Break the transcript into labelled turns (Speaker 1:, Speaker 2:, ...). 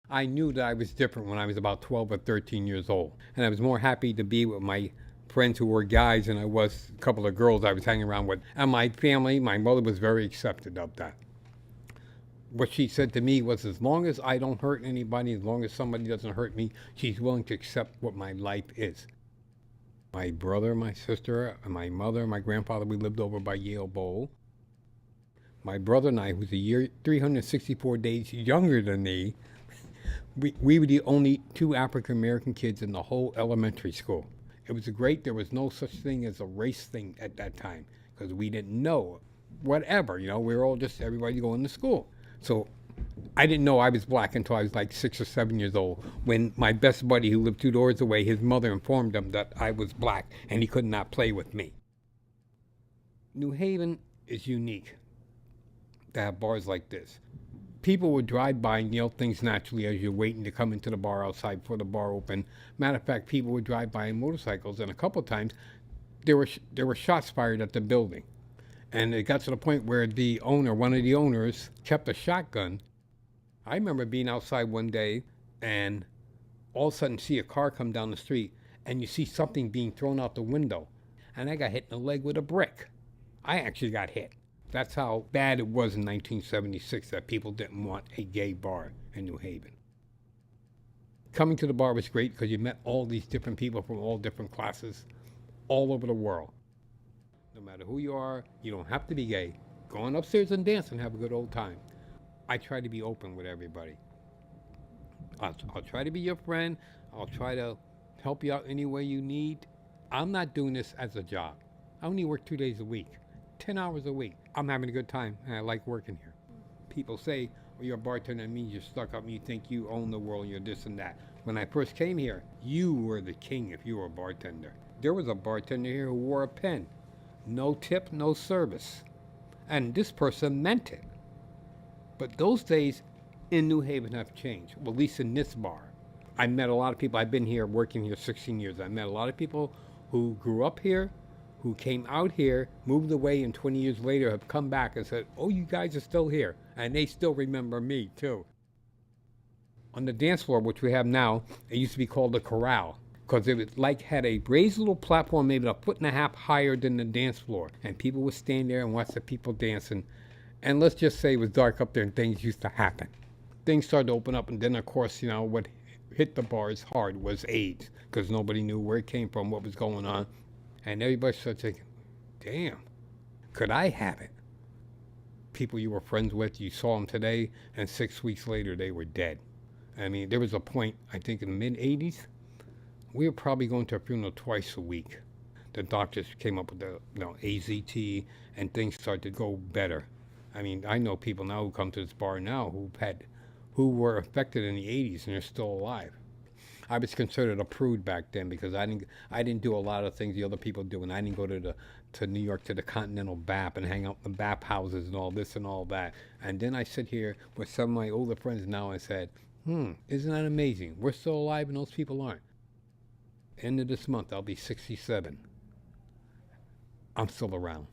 Speaker 1: I knew that I was different when I was about 12 or 13 years old. And I was more happy to be with my friends who were guys than I was a couple of girls I was hanging around with. And my family, my mother was very accepted of that. What she said to me was, as long as I don't hurt anybody, as long as somebody doesn't hurt me, she's willing to accept what my life is. My brother, my sister, my mother, my grandfather, we lived over by Yale Bowl. My brother and I, who's a year, 364 days younger than me, we were the only two African American kids in the whole elementary school. It was great. There was no such thing as a race thing at that time because we didn't know whatever. We were all just everybody going to school. So I didn't know I was black until I was like 6 or 7 years old when my best buddy who lived 2 doors away, his mother informed him that I was black and he could not play with me. New Haven is unique to have bars like this. People would drive by and yell things naturally as you're waiting to come into the bar outside before the bar opened. Matter of fact, people would drive by in motorcycles, and a couple of times there were shots fired at the building. And it got to the point where one of the owners, kept a shotgun. I remember being outside one day and all of a sudden see a car come down the street and you see something being thrown out the window. And I got hit in the leg with a brick. I actually got hit. That's how bad it was in 1976 that people didn't want a gay bar in New Haven. Coming to the bar was great because you met all these different people from all different classes all over the world. No matter who you are, you don't have to be gay. Go on upstairs and dance and have a good old time. I try to be open with everybody. I'll try to be your friend. I'll try to help you out any way you need. I'm not doing this as a job. I only work 2 days a week, 10 hours a week. I'm having a good time and I like working here. People say, well, you're a bartender, that means you're stuck up and you think you own the world, you're this and that. When I first came here, you were the king if you were a bartender. There was a bartender here who wore a pen. No tip, no service. And this person meant it. But those days in New Haven have changed, well, at least in this bar. I met a lot of people. I've been here working here 16 years. I met a lot of people who grew up here, who came out here, moved away, and 20 years later have come back and said, oh, you guys are still here. And they still remember me, too. On the dance floor, which we have now, it used to be called the Corral, because it was had a raised little platform maybe 1.5 feet higher than the dance floor. And people would stand there and watch the people dancing. And let's just say it was dark up there and things used to happen. Things started to open up, and then, of course, what hit the bars hard was AIDS, because nobody knew where it came from, what was going on. And everybody started thinking, damn, could I have it? People you were friends with, you saw them today, and 6 weeks later, they were dead. I mean, there was a point, I think in the mid-'80s, we were probably going to a funeral twice a week. The doctors came up with the AZT, and things started to go better. I mean, I know people now who come to this bar now who were affected in the '80s and they're still alive. I was considered a prude back then because I didn't do a lot of things the other people do, and I didn't go to New York to the Continental BAP and hang out in the BAP houses and all this and all that. And then I sit here with some of my older friends now and said, isn't that amazing? We're still alive and those people aren't. End of this month, I'll be 67. I'm still around.